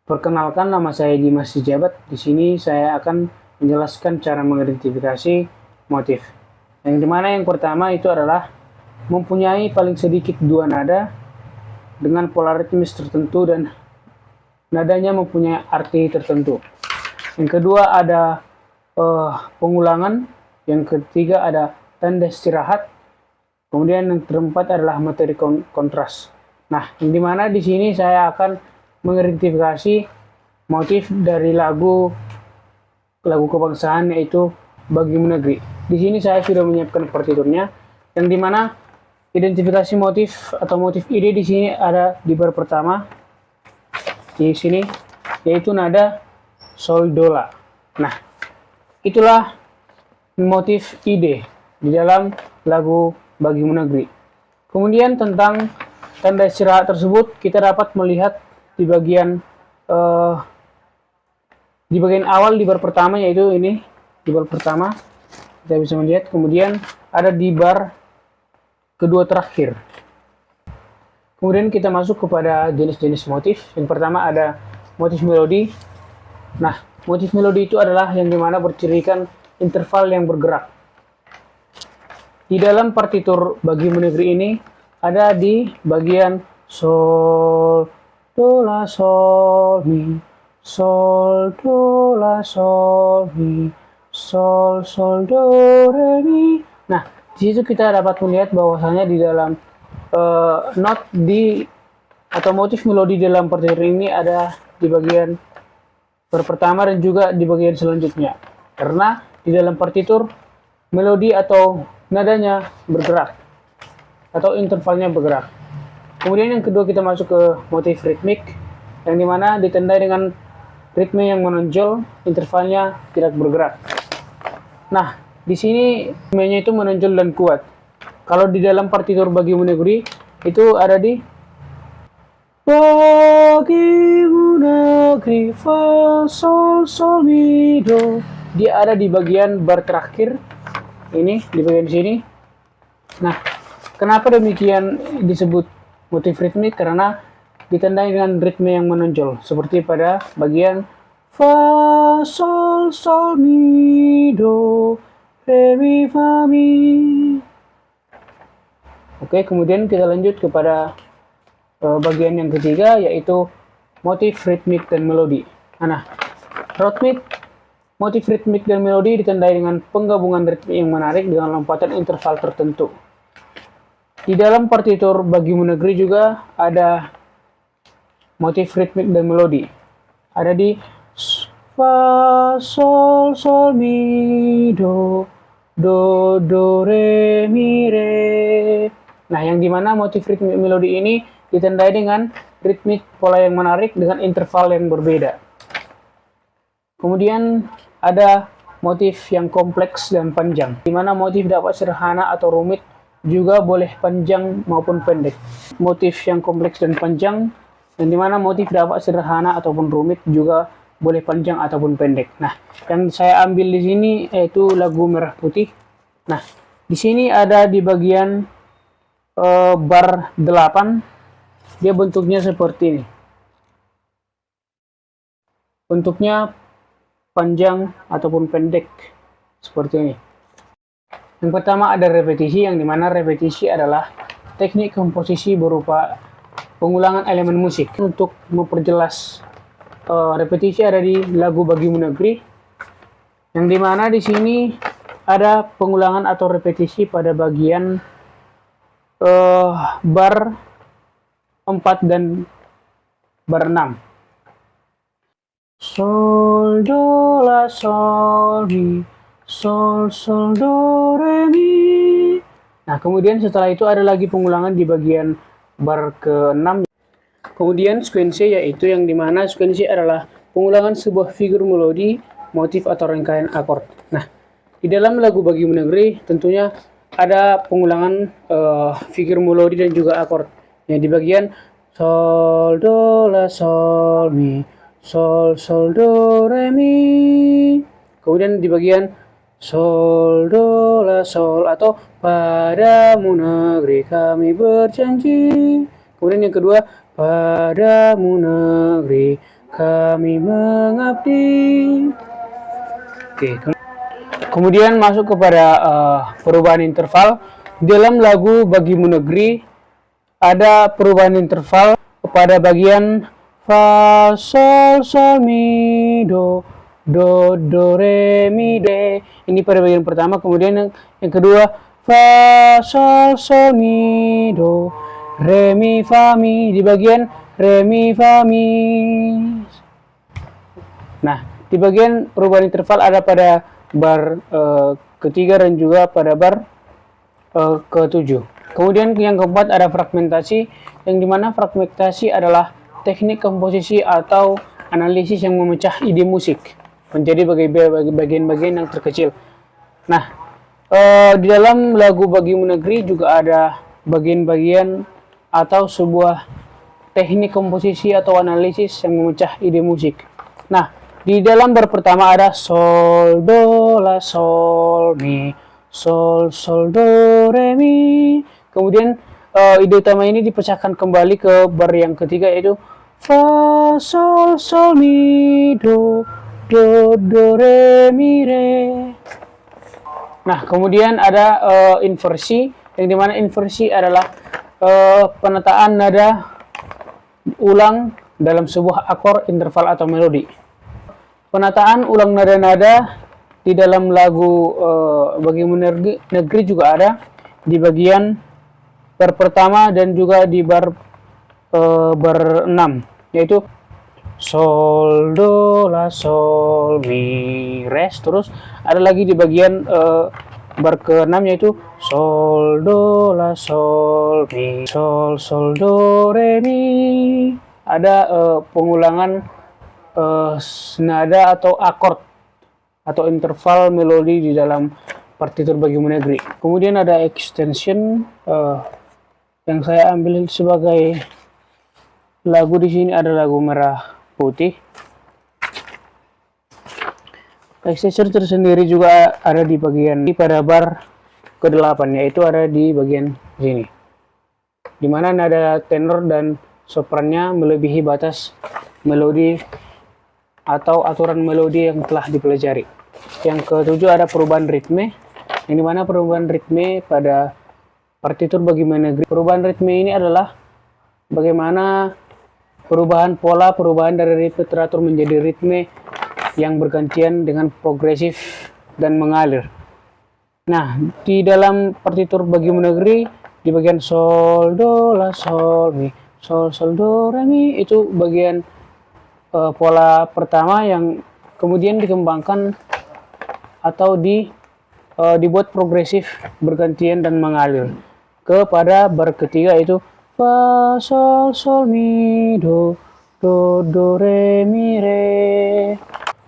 Perkenalkan, nama saya Dimas Sijabat. Di sini saya akan menjelaskan cara mengidentifikasi motif. Yang dimana yang pertama itu adalah mempunyai paling sedikit dua nada dengan pola ritmis tertentu dan nadanya mempunyai arti tertentu. Yang kedua ada pengulangan. Yang ketiga ada tanda istirahat. Kemudian yang keempat adalah materi kontras. Nah, yang dimana di sini saya akan mengidentifikasi motif dari lagu kebangsaan, yaitu Bagimu Negeri. Di sini saya sudah menyiapkan partiturnya, yang dimana identifikasi motif atau motif ide di sini ada di bar pertama di sini, yaitu nada sol do la. Nah, itulah motif ide di dalam lagu Bagimu Negeri. Kemudian tentang tanda istirahat tersebut kita dapat melihat di bagian awal di bar pertama, yaitu ini di bar pertama kita bisa melihat. Kemudian ada di bar kedua terakhir. Kemudian kita masuk kepada jenis-jenis motif. Yang pertama ada motif melodi. Nah, motif melodi itu adalah yang dimana bercirikan interval yang bergerak. Di dalam partitur Bagimu Negeri ini ada di bagian sol, do la sol mi, sol do la sol mi, sol sol do re mi. Nah, di situ kita dapat melihat bahwasanya di dalam not di atau motif melodi dalam partitur ini ada di bagian pertama dan juga di bagian selanjutnya, karena di dalam partitur melodi atau nadanya bergerak atau intervalnya bergerak. Kemudian yang kedua kita masuk ke motif ritmik, yang dimana ditandai dengan ritme yang menonjol, intervalnya tidak bergerak. Nah, di sini ritmenya itu menonjol dan kuat. Kalau di dalam partitur Bagimu Negeri itu ada di Bagimu Negeri fa sol sol mi do. Dia ada di bagian bar terakhir ini, di bagian sini. Nah, kenapa demikian disebut motif ritmik? Karena ditandai dengan ritme yang menonjol, seperti pada bagian fa sol sol mi do re mi fa mi. Oke, kemudian kita lanjut kepada bagian yang ketiga, yaitu motif ritmik dan melodi. Nah, motif ritmik dan melodi ditandai dengan penggabungan ritme yang menarik dengan lompatan interval tertentu. Di dalam partitur Bagimu Negeri juga ada motif ritmik dan melodi. Ada di fa sol sol mi do do do re mi re. Nah, yang dimana motif ritmik melodi ini ditandai dengan ritmik pola yang menarik dengan interval yang berbeda. Kemudian ada motif yang kompleks dan panjang, dimana motif dapat sederhana atau rumit, juga boleh panjang maupun pendek. Motif yang kompleks dan panjang, yang dimana motif dapat sederhana ataupun rumit, juga boleh panjang ataupun pendek. Nah, yang saya ambil di sini yaitu lagu Merah Putih. Nah, di sini ada di bagian bar 8, dia bentuknya seperti ini. Bentuknya panjang ataupun pendek seperti ini. Yang pertama ada repetisi, yang dimana repetisi adalah teknik komposisi berupa pengulangan elemen musik. Untuk memperjelas repetisi ada di lagu Bagimu Negeri, yang dimana di sini ada pengulangan atau repetisi pada bagian bar 4 dan bar 6. Sol do la sol mi, sol sol do re mi. Nah, kemudian setelah itu ada lagi pengulangan di bagian bar ke-6. Kemudian sekuensi, yaitu yang dimana sekuensi adalah pengulangan sebuah figur melodi, motif atau rangkaian akord. Nah, di dalam lagu Bagimu Negeri tentunya ada pengulangan figur melodi dan juga akord. Yang di bagian sol do la sol mi, sol sol do re mi. Kemudian di bagian sol do la sol atau padamu negeri kami berjanji. Kemudian yang kedua, padamu negeri kami mengabdi. Oke, kemudian masuk kepada perubahan interval. Dalam lagu Bagimu Negeri ada perubahan interval pada bagian fa sol sol mi do do do re mi de. Ini pada bagian pertama. Kemudian yang kedua fa sol sol mi do re mi fa mi di bagian re mi fa mi. Nah, di bagian perubahan interval ada pada bar ketiga dan juga pada bar ketujuh. Kemudian yang keempat ada fragmentasi, yang dimana fragmentasi adalah teknik komposisi atau analisis yang memecah ide musik menjadi bagian-bagian yang terkecil. Nah, di dalam lagu Bagimu Negeri juga ada bagian-bagian atau sebuah teknik komposisi atau analisis yang memecah ide musik. Nah, di dalam bar pertama ada sol do la sol mi sol sol do re mi. Kemudian ide utama ini dipecahkan kembali ke bar yang ketiga, yaitu fa sol sol mi do do do re mi re. Nah, kemudian ada inversi, yang dimana inversi adalah penataan nada ulang dalam sebuah akor, interval atau melodi. Penataan ulang nada-nada di dalam lagu Bagimu Negeri juga ada di bagian bar pertama dan juga di bar 6, yaitu sol do la sol mi res. Terus ada lagi di bagian bar ke-6, yaitu sol do la sol mi sol sol do re mi. Ada pengulangan nada atau akord atau interval melodi di dalam partitur Bagimu Negeri. Kemudian ada extension yang saya ambil sebagai lagu di sini ada lagu Merah Putih. Extension tersendiri juga ada di bagian pada bar ke-8, yaitu ada di bagian sini, dimana nada tenor dan soprannya melebihi batas melodi atau aturan melodi yang telah dipelajari. Yang ketujuh ada perubahan ritme, yang dimana perubahan ritme pada partitur Bagimu Negeri. Perubahan ritme ini adalah bagaimana perubahan pola, perubahan dari ritme teratur menjadi ritme yang bergantian dengan progresif dan mengalir. Nah, di dalam partitur Bagimu Negeri di bagian sol do la sol mi sol sol do re mi, itu bagian pola pertama yang kemudian dikembangkan atau dibuat progresif, bergantian dan mengalir kepada bar ketiga, yaitu fa sol sol mi do do do re mi re.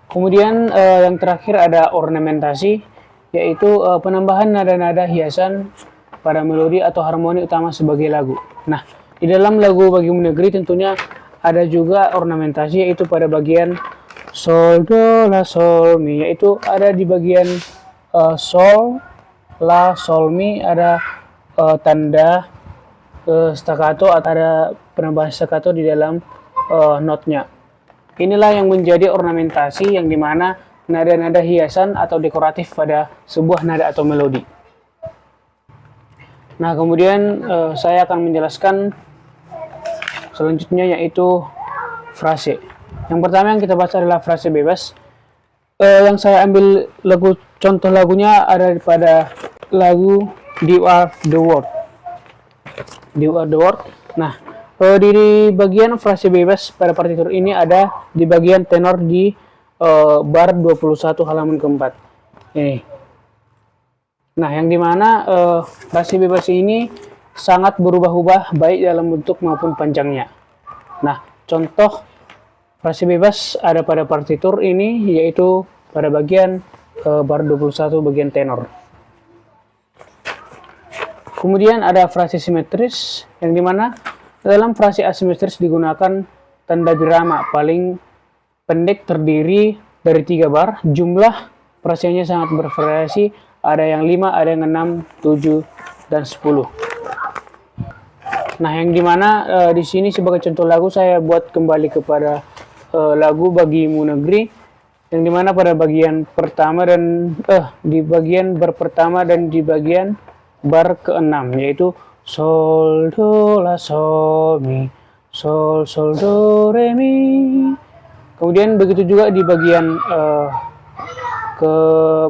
Kemudian yang terakhir ada ornamentasi, yaitu penambahan nada-nada hiasan pada melodi atau harmoni utama sebagai lagu. Nah, di dalam lagu Bagimu Negeri tentunya ada juga ornamentasi, yaitu pada bagian sol do la sol mi, yaitu ada di bagian sol la sol mi ada tanda staccato, ada penambahan staccato di dalam notnya. Inilah yang menjadi ornamentasi, yang dimana nada-nada hiasan atau dekoratif pada sebuah nada atau melodi. Nah, kemudian saya akan menjelaskan selanjutnya, yaitu frase. Yang pertama yang kita bahas adalah frase bebas. Yang saya ambil contoh lagunya ada pada lagu You Are The World. You Are The World. Nah, di bagian frase bebas pada partitur ini ada di bagian tenor di bar 21 halaman keempat. Ini. Nah, yang dimana frase bebas ini sangat berubah-ubah baik dalam bentuk maupun panjangnya. Nah, contoh frase bebas ada pada partitur ini, yaitu pada bagian bar 21 bagian tenor. Kemudian ada frase simetris, yang dimana dalam frase asimetris digunakan tanda birama paling pendek terdiri dari 3 bar. Jumlah frasenya sangat bervariasi, ada yang 5, ada yang 6, 7, dan 10. Nah, yang dimana di sini sebagai contoh lagu saya buat kembali kepada lagu Bagimu Negeri, yang dimana pada bagian pertama dan di bagian bar pertama dan di bagian bar keenam, yaitu sol do la sol mi, sol sol do re mi. Kemudian begitu juga di bagian ke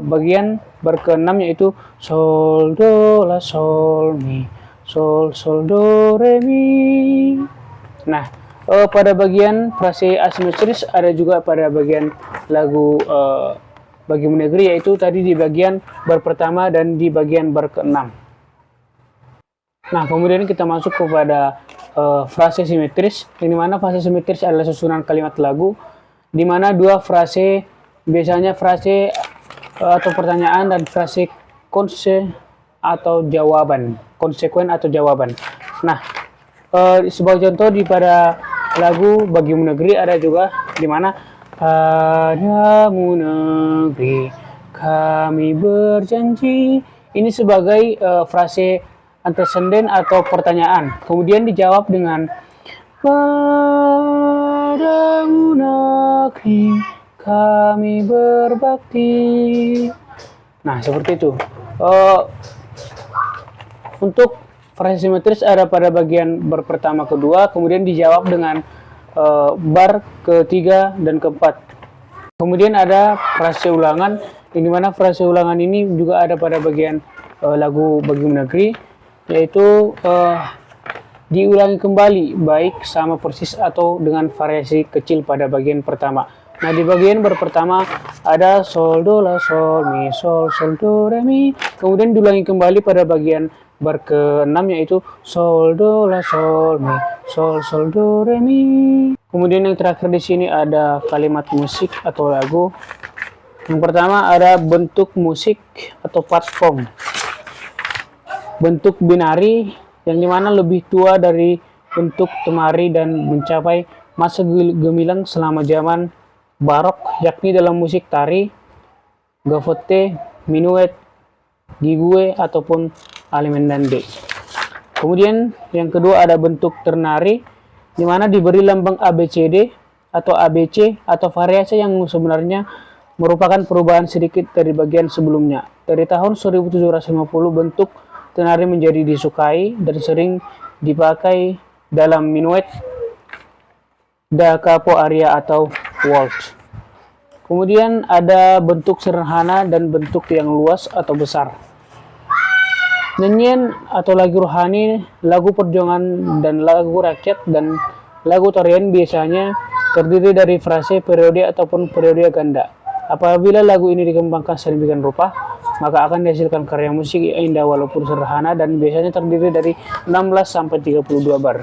bagian bar keenam, yaitu sol do la sol mi, sol sol do re mi. Nah, pada bagian frase asimetris ada juga pada bagian lagu Bagimu Negeri, yaitu tadi di bagian bar pertama dan di bagian bar keenam. Nah, kemudian kita masuk kepada frase simetris, yang dimana frase simetris adalah susunan kalimat lagu, dimana dua frase, biasanya frase atau pertanyaan dan frase konsekuen atau jawaban. Nah, sebagai contoh di pada lagu Bagimu Negeri ada juga dimana padamu negeri kami berjanji. Ini sebagai frase antecedent atau pertanyaan, kemudian dijawab dengan padamu negeri kami berbakti. Nah, seperti itu. Untuk frase simetris ada pada bagian bar pertama kedua, kemudian dijawab dengan bar ketiga dan keempat. Kemudian ada frase ulangan, yang dimana frase ulangan ini juga ada pada bagian lagu Bagimu Negeri, yaitu diulangi kembali baik sama persis atau dengan variasi kecil pada bagian pertama. Nah, di bagian bar pertama ada sol do la sol mi, sol sol do re mi, kemudian diulangi kembali pada bagian bar ke-6, yaitu sol do la sol mi, sol sol do re mi. Kemudian yang terakhir di sini ada kalimat musik atau lagu. Yang pertama ada bentuk musik atau part form. Bentuk binari, yang dimana lebih tua dari bentuk temari dan mencapai masa gemilang selama zaman barok, yakni dalam musik tari, gavotte, minuet, gigue ataupun alemandande. Kemudian yang kedua ada bentuk ternari, di mana diberi lambang ABCD atau ABC atau variasi yang sebenarnya merupakan perubahan sedikit dari bagian sebelumnya. Dari tahun 1750 bentuk ternari menjadi disukai dan sering dipakai dalam minuet, da capo aria atau waltz. Kemudian ada bentuk sederhana dan bentuk yang luas atau besar. Nyanyian atau lagu rohani, lagu perjuangan dan lagu rakyat dan lagu tarian biasanya terdiri dari frase periode ataupun periode ganda. Apabila lagu ini dikembangkan sedemikian rupa, maka akan dihasilkan karya musik yang indah walaupun sederhana dan biasanya terdiri dari 16 sampai 32 bar.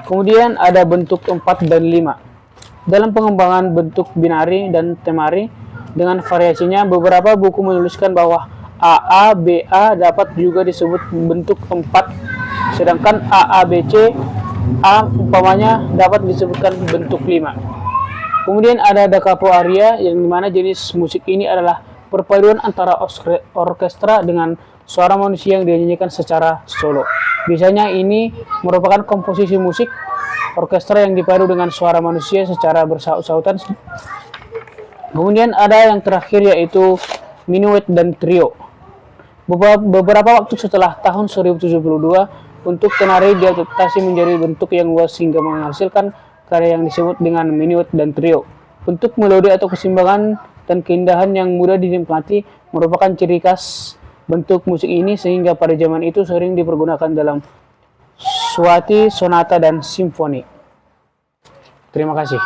Kemudian ada bentuk 4 dan 5. Dalam pengembangan bentuk binari dan temari dengan variasinya, beberapa buku menuliskan bahwa AA, BA dapat juga disebut bentuk 4, sedangkan AA, BC, A umpamanya dapat disebutkan bentuk 5. Kemudian ada da capo aria, yang dimana jenis musik ini adalah perpaduan antara orkestra dengan suara manusia yang dinyanyikan secara solo. Biasanya ini merupakan komposisi musik orkestra yang dipadu dengan suara manusia secara bersaut-sautan. Kemudian ada yang terakhir, yaitu minuet dan trio. Beberapa waktu setelah tahun 1072, bentuk tenari diadaptasi menjadi bentuk yang luas hingga menghasilkan karya yang disebut dengan minuet dan trio. Bentuk melodi atau keseimbangan dan keindahan yang mudah dinikmati merupakan ciri khas bentuk musik ini, sehingga pada zaman itu sering dipergunakan dalam suati, sonata, dan simfoni. Terima kasih.